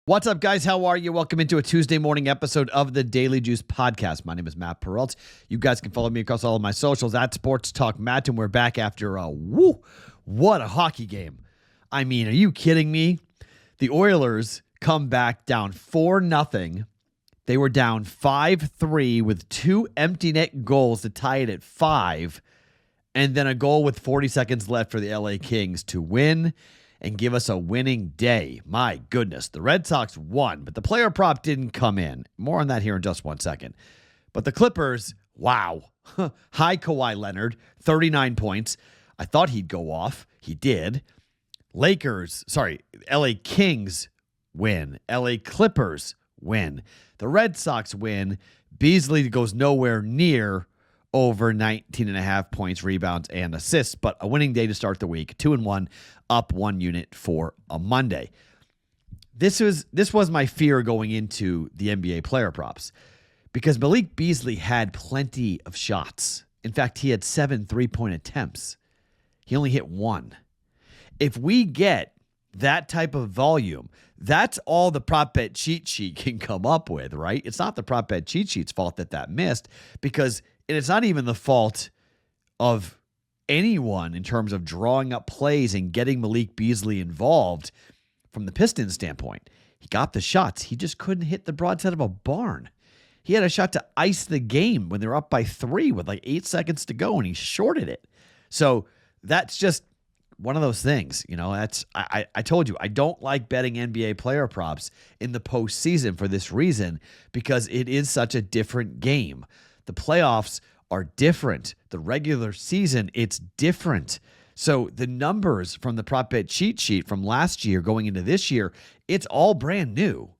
What's up, guys? How are you? Welcome into a Tuesday morning episode of the Daily Juice Podcast. My name is Matt Perrault. You guys can follow me across all of my socials at Sports Talk Matt, and we're back after what a hockey game. I mean, are you kidding me? The Oilers come back down 4-0. They were down 5-3 with two empty net goals to tie it at 5, and then a goal with 40 seconds left for the LA Kings to win and give us a winning day. My goodness, the Red Sox won, but the player prop didn't come in. More on that here in just 1 second. But the Clippers, wow. Hi, Kawhi Leonard, 39 points. I thought he'd go off. He did. LA Kings win. LA Clippers win. The Red Sox win. Beasley goes nowhere near over 19.5 points, rebounds, and assists, but a winning day to start the week. 2-1, up 1 unit for a Monday. This was my fear going into the NBA player props because Malik Beasley had plenty of shots. In fact, he had 7 3-point attempts. He only hit 1. If we get that type of volume, that's all the prop bet cheat sheet can come up with, right? It's not the prop bet cheat sheet's fault that missed, because it's not even the fault of anyone in terms of drawing up plays and getting Malik Beasley involved from the Pistons standpoint. He got the shots. He just couldn't hit the broadside of a barn. He had a shot to ice the game when they were up by 3 with like 8 seconds to go, and he shorted it. So that's just one of those things. You know, I told you, I don't like betting NBA player props in the postseason for this reason, because it is such a different game. The playoffs are different. The regular season, it's different. So the numbers from the prop bet cheat sheet from last year going into this year, it's all brand new.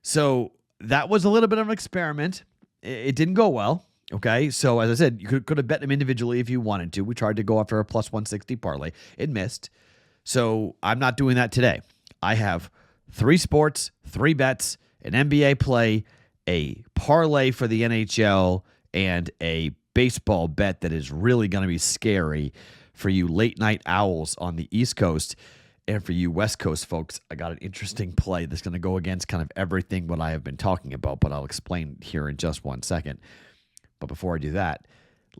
So that was a little bit of an experiment. It didn't go well. Okay. So as I said, you could have bet them individually if you wanted to. We tried to go after a plus 160 parlay. It missed. So I'm not doing that today. I have 3 sports, 3 bets, an NBA play, a parlay for the NHL, and a baseball bet that is really going to be scary for you late night owls on the East Coast. And for you West Coast folks, I got an interesting play that's going to go against kind of everything what I have been talking about, but I'll explain here in just 1 second. But before I do that,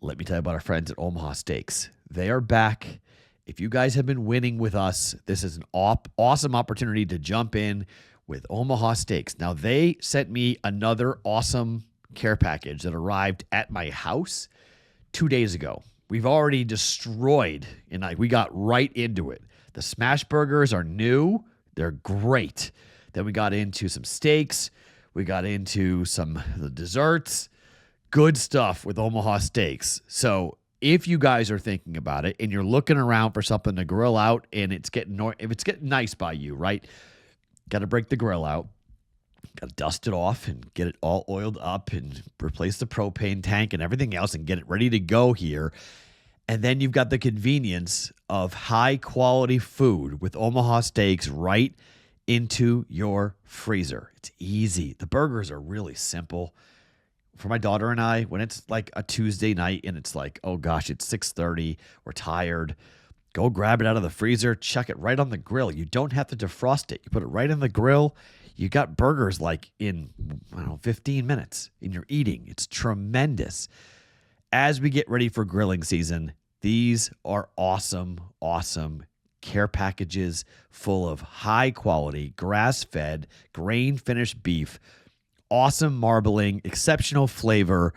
let me tell you about our friends at Omaha Steaks. They are back. If you guys have been winning with us, this is an awesome opportunity to jump in with Omaha Steaks. Now, they sent me another awesome care package that arrived at my house 2 days ago. We've already destroyed, and we got right into it. The smash burgers are new. They're great. Then we got into some steaks. We got into some of the desserts. Good stuff with Omaha Steaks. So if you guys are thinking about it and you're looking around for something to grill out, and if it's getting nice by you, right? Got to break the grill out. Got to dust it off and get it all oiled up and replace the propane tank and everything else and get it ready to go here. And then you've got the convenience of high-quality food with Omaha Steaks right into your freezer. It's easy. The burgers are really simple. For my daughter and I, when it's like a Tuesday night and it's like, oh gosh, it's 6:30, we're tired, go grab it out of the freezer, chuck it right on the grill. You don't have to defrost it. You put it right in the grill. You got burgers like in, 15 minutes, and you're eating. It's tremendous. As we get ready for grilling season, these are awesome care packages full of high-quality, grass-fed, grain-finished beef, awesome marbling, exceptional flavor,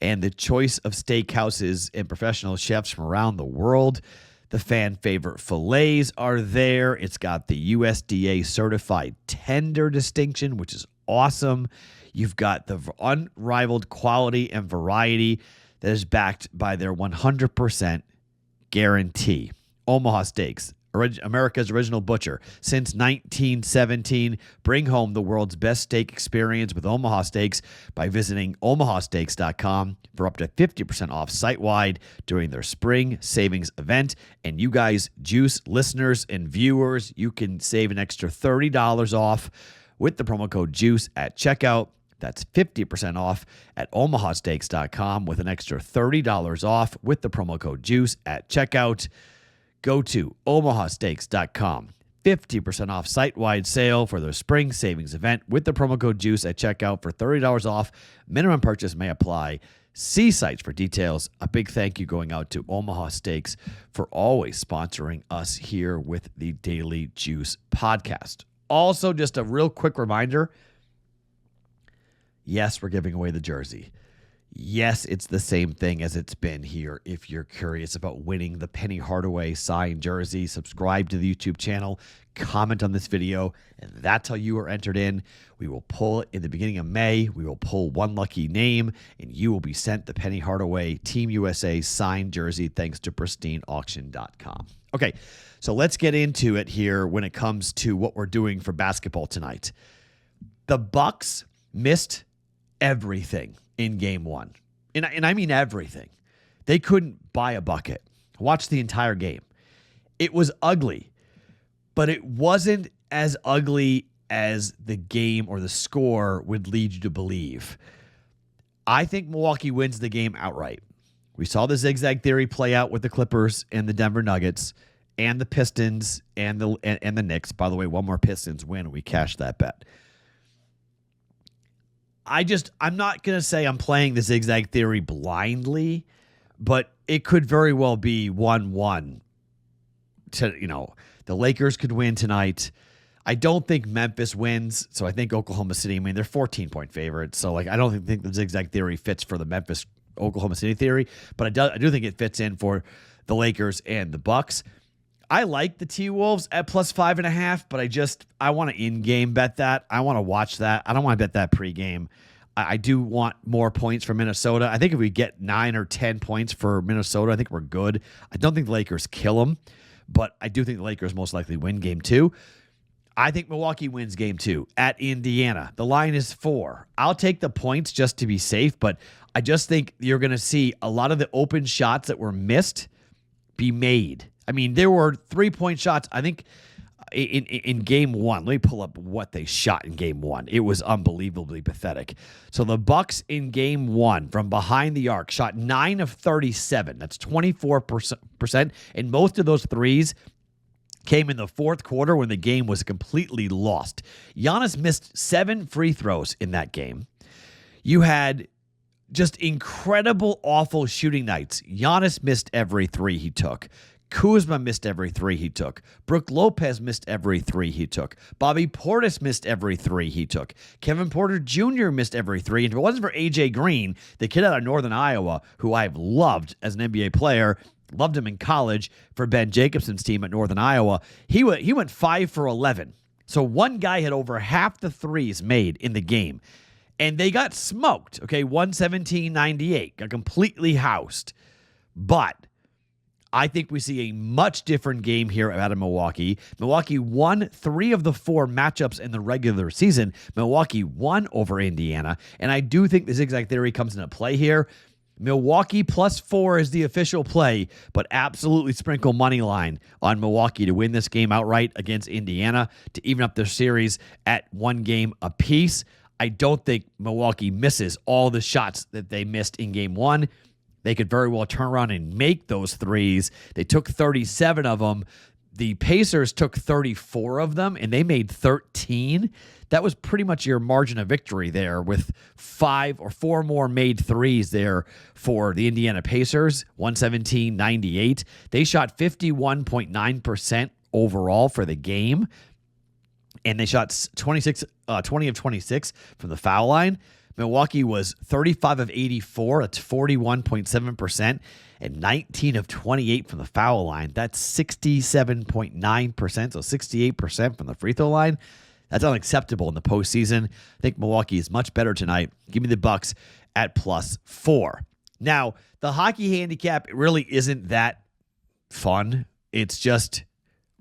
and the choice of steakhouses and professional chefs from around the world. The fan favorite fillets are there. It's got the USDA certified tender distinction, which is awesome. You've got the unrivaled quality and variety that is backed by their 100% guarantee. Omaha Steaks, America's original butcher. Since 1917, bring home the world's best steak experience with Omaha Steaks by visiting omahasteaks.com for up to 50% off site-wide during their spring savings event. And you guys, Juice listeners and viewers, you can save an extra $30 off with the promo code JUICE at checkout. That's 50% off at omahasteaks.com with an extra $30 off with the promo code JUICE at checkout. Go to omahasteaks.com. 50% off site-wide sale for their spring savings event with the promo code JUICE at checkout for $30 off. Minimum purchase may apply. See sites for details. A big thank you going out to Omaha Steaks for always sponsoring us here with the Daily Juice podcast. Also, just a real quick reminder, yes, we're giving away the jersey. Yes, it's the same thing as it's been here. If you're curious about winning the Penny Hardaway signed jersey, subscribe to the YouTube channel, comment on this video, and that's how you are entered in. We will pull it in the beginning of May. We will pull one lucky name, and you will be sent the Penny Hardaway Team USA signed jersey thanks to pristineauction.com. Okay, so let's get into it here when it comes to what we're doing for basketball tonight. The Bucks missed everything in game one. And I mean everything. They couldn't buy a bucket. Watch the entire game. It was ugly, but it wasn't as ugly as the game or the score would lead you to believe. I think Milwaukee wins the game outright. We saw the zigzag theory play out with the Clippers and the Denver Nuggets and the Pistons and the Knicks. By the way, one more Pistons win and we cashed that bet. I'm not going to say I'm playing the zigzag theory blindly, but it could very well be 1-1 to, the Lakers could win tonight. I don't think Memphis wins. So I think Oklahoma City, they're 14-point favorites. So I don't think the zigzag theory fits for the Memphis Oklahoma City theory, but I do think it fits in for the Lakers and the Bucks. I like the T-Wolves at plus 5.5, but I want to in-game bet that. I want to watch that. I don't want to bet that pregame. I do want more points for Minnesota. I think if we get 9 or 10 points for Minnesota, I think we're good. I don't think the Lakers kill them, but I do think the Lakers most likely win game 2. I think Milwaukee wins game 2 at Indiana. The line is 4. I'll take the points just to be safe, but I just think you're going to see a lot of the open shots that were missed be made. There were 3-point shots, I think, in game 1. Let me pull up what they shot in game 1. It was unbelievably pathetic. So the Bucks in game 1 from behind the arc shot 9 of 37. That's 24%. And most of those threes came in the fourth quarter when the game was completely lost. Giannis missed 7 free throws in that game. You had just incredible, awful shooting nights. Giannis missed every 3 he took. Kuzma missed every 3 he took. Brook Lopez missed every 3 he took. Bobby Portis missed every 3 he took. Kevin Porter Jr. missed every 3. And if it wasn't for A.J. Green, the kid out of Northern Iowa, who I've loved as an NBA player, loved him in college for Ben Jacobson's team at Northern Iowa, he went 5 for 11. So one guy had over half the threes made in the game. And they got smoked, 117-98. Got completely housed. But I think we see a much different game here out of Milwaukee. Milwaukee won 3 of the 4 matchups in the regular season. Milwaukee won over Indiana. And I do think the zigzag theory comes into play here. Milwaukee plus 4 is the official play, but absolutely sprinkle money line on Milwaukee to win this game outright against Indiana to even up their series at 1 game apiece. I don't think Milwaukee misses all the shots that they missed in game 1. They could very well turn around and make those threes. They took 37 of them. The Pacers took 34 of them, and they made 13. That was pretty much your margin of victory there with 5 or 4 more made threes there for the Indiana Pacers, 117-98. They shot 51.9% overall for the game, and they shot 20 of 26 from the foul line. Milwaukee was 35 of 84. That's 41.7%. And 19 of 28 from the foul line. That's 67.9%. So 68% from the free throw line. That's unacceptable in the postseason. I think Milwaukee is much better tonight. Give me the Bucks at plus 4. Now, the hockey handicap really isn't that fun. It's just,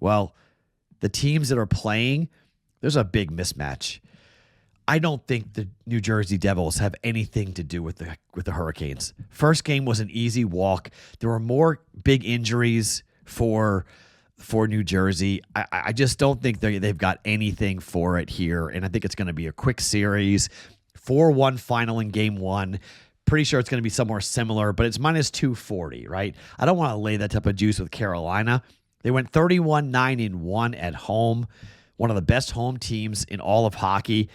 the teams that are playing, there's a big mismatch. I don't think the New Jersey Devils have anything to do with the Hurricanes. First game was an easy walk. There were more big injuries for New Jersey. I just don't think they've got anything for it here, and I think it's going to be a quick series. 4-1 final in game 1. Pretty sure it's going to be somewhere similar, but it's minus 240, right? I don't want to lay that type of juice with Carolina. They went 31-9-1 at home, one of the best home teams in all of hockey.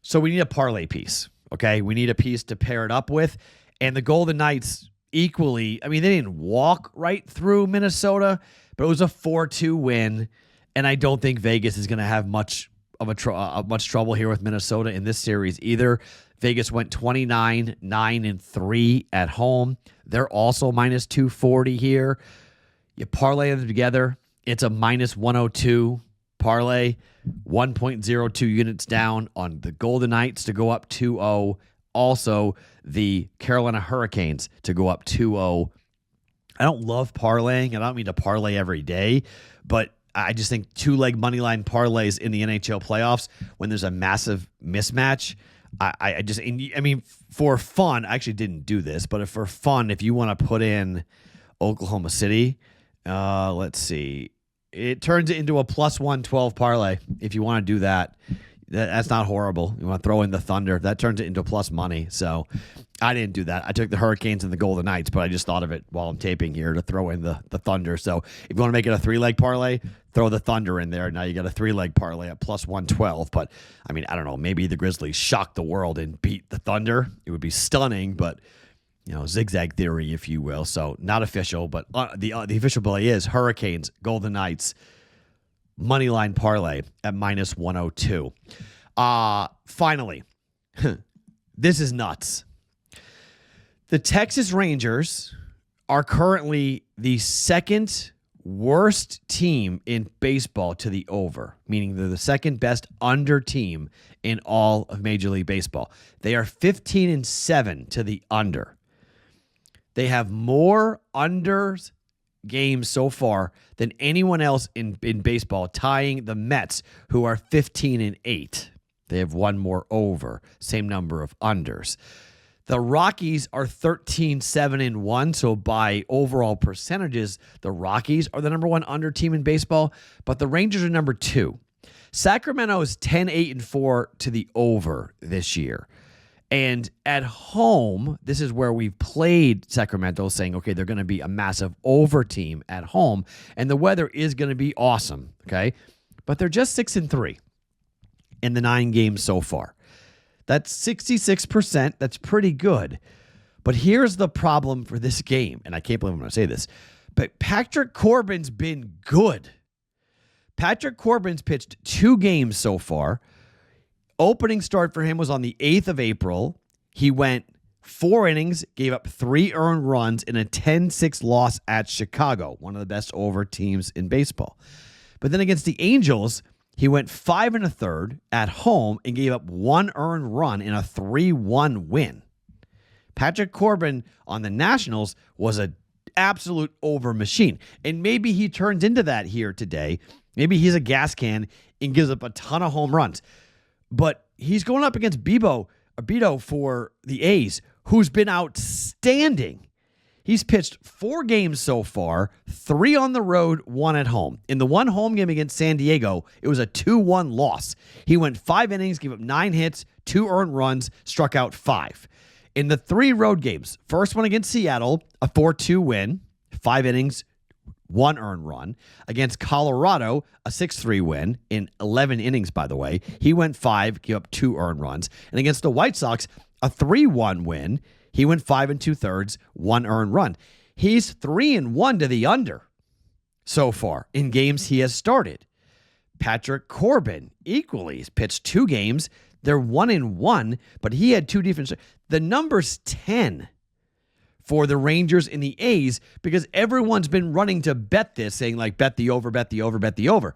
So we need a parlay piece, okay? We need a piece to pair it up with. And the Golden Knights equally, I mean, they didn't walk right through Minnesota, but it was a 4-2 win. And I don't think Vegas is going to have much trouble here with Minnesota in this series either. Vegas went 29-9-3 at home. They're also minus 240 here. You parlay them together, it's a minus 102 parlay, 1.02 units down on the Golden Knights to go up 2-0. Also, the Carolina Hurricanes to go up 2-0. I don't love parlaying. I don't mean to parlay every day, but I just think two-leg moneyline parlays in the NHL playoffs when there's a massive mismatch. I mean, for fun, I actually didn't do this, but for fun, if you want to put in Oklahoma City, let's see, it turns it into a plus 112 parlay. If you want to do that, that's not horrible. You want to throw in the Thunder, that turns it into plus money. So I didn't do that. I took the Hurricanes and the Golden Knights, but I just thought of it while I'm taping here to throw in the Thunder. So if you want to make it a three-leg parlay, throw the Thunder in there. Now you got a three-leg parlay at plus 112. But, I mean, I don't know. Maybe the Grizzlies shock the world and beat the Thunder. It would be stunning, but, you know, zigzag theory, if you will. So not official, but the official play is Hurricanes, Golden Knights, moneyline parlay at minus 102. Finally, this is nuts. The Texas Rangers are currently the second worst team in baseball to the over, meaning they're the second best under team in all of Major League Baseball. They are 15-7 to the under. They have more unders games so far than anyone else in baseball, tying the Mets, who are 15-8. They have one more over, same number of unders. The Rockies are 13-7-1, so by overall percentages, the Rockies are the number one under team in baseball, but the Rangers are number 2. Sacramento is 10-8-4 to the over this year. And at home, this is where we've played Sacramento, saying, okay, they're going to be a massive over team at home, and the weather is going to be awesome, okay? But they're just 6-3 in the 9 games so far. That's 66%. That's pretty good. But here's the problem for this game, and I can't believe I'm going to say this, but Patrick Corbin's been good. Patrick Corbin's pitched 2 games so far. Opening start for him was on the 8th of April. He went 4 innings, gave up 3 earned runs in a 10-6 loss at Chicago, one of the best over teams in baseball. But then against the Angels, he went 5 1/3 at home and gave up 1 earned run in a 3-1 win. Patrick Corbin on the Nationals was an absolute over machine. And maybe he turns into that here today. Maybe he's a gas can and gives up a ton of home runs. But he's going up against Beto for the A's, who's been outstanding. He's pitched 4 games so far, 3 on the road, 1 at home. In the 1 home game against San Diego, it was a 2-1 loss. He went 5 innings, gave up 9 hits, 2 earned runs, struck out 5. In the 3 road games, first one against Seattle, a 4-2 win, 5 innings, 1 earned run. Against Colorado, a 6-3 win in 11 innings, by the way. He went 5, gave up 2 earned runs. And against the White Sox, a 3-1 win. He went 5 2/3, 1 earned run. He's 3-1 to the under so far in games he has started. Patrick Corbin equally has pitched 2 games. They're 1-1, but he had 2 defense. The number's 10 for the Rangers and the A's because everyone's been running to bet this, saying like bet the over, bet the over, bet the over.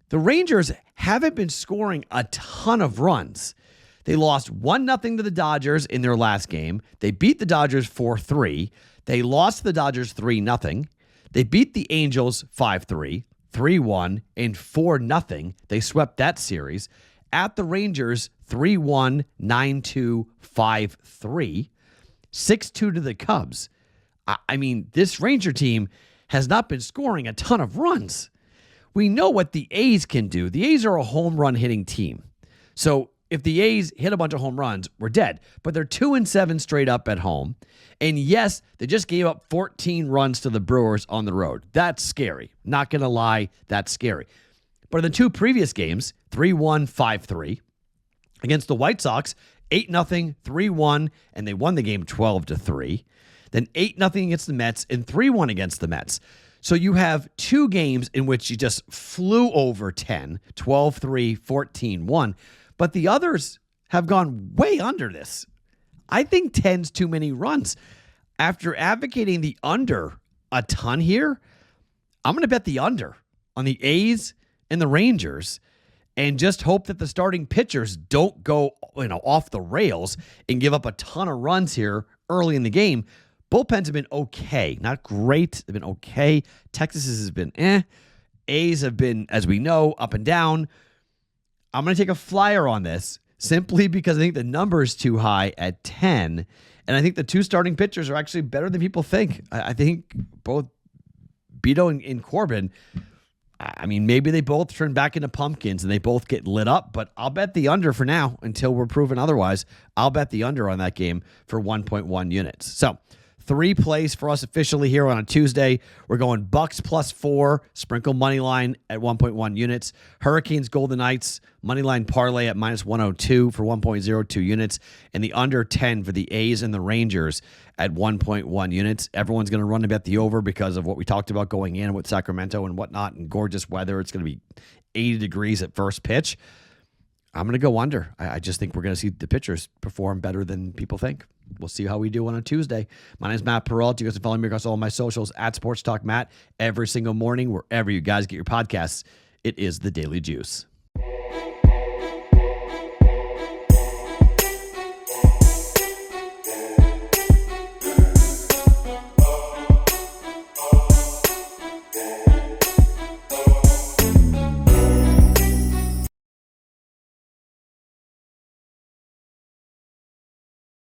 The Rangers haven't been scoring a ton of runs. They lost 1-0 to the Dodgers in their last game. They beat the Dodgers 4-3. They lost to the Dodgers 3-0. They beat the Angels 5-3, 3-1, and 4-0. They swept that series. At the Rangers, 3-1, 9-2, 5-3. 6-2 to the Cubs. I mean, this Ranger team has not been scoring a ton of runs. We know what the A's can do. The A's are a home run hitting team. So if the A's hit a bunch of home runs, we're dead. But they're 2-7 straight up at home. And yes, they just gave up 14 runs to the Brewers on the road. That's scary. Not going to lie, that's scary. But in the two previous games, 3-1, 5-3. Against the White Sox, 8-0, 3-1, and they won the game 12-3. Then 8-0 against the Mets and 3-1 against the Mets. So you have two games in which you just flew over 10, 12-3, 14-1. But the others have gone way under this. I think 10's too many runs. After advocating the under a ton here, I'm going to bet the under on the A's and the Rangers and just hope that the starting pitchers don't go, off the rails and give up a ton of runs here early in the game. Bullpens have been okay. Not great. They've been okay. Texas has been A's have been, as we know, up and down. I'm going to take a flyer on this simply because I think the number is too high at 10. And I think the two starting pitchers are actually better than people think. I think both Beto and Corbin, I mean, maybe they both turn back into pumpkins and they both get lit up, but I'll bet the under for now until we're proven otherwise. I'll bet the under on that game for 1.1 units. So 3 plays for us officially here on a Tuesday. We're going Bucks +4, sprinkle money line at 1.1 units. Hurricanes, Golden Knights, money line parlay at -102 for 1.02 units. And the under 10 for the A's and the Rangers at 1.1 units. Everyone's going to run to bet the over because of what we talked about going in with Sacramento and whatnot and gorgeous weather. It's going to be 80 degrees at first pitch. I'm going to go under. I just think we're going to see the pitchers perform better than people think. We'll see how we do on a Tuesday. My name is Matt Perrault. You guys can follow me across all my socials at Sports Talk Matt every single morning, wherever you guys get your podcasts. It is the Daily Juice.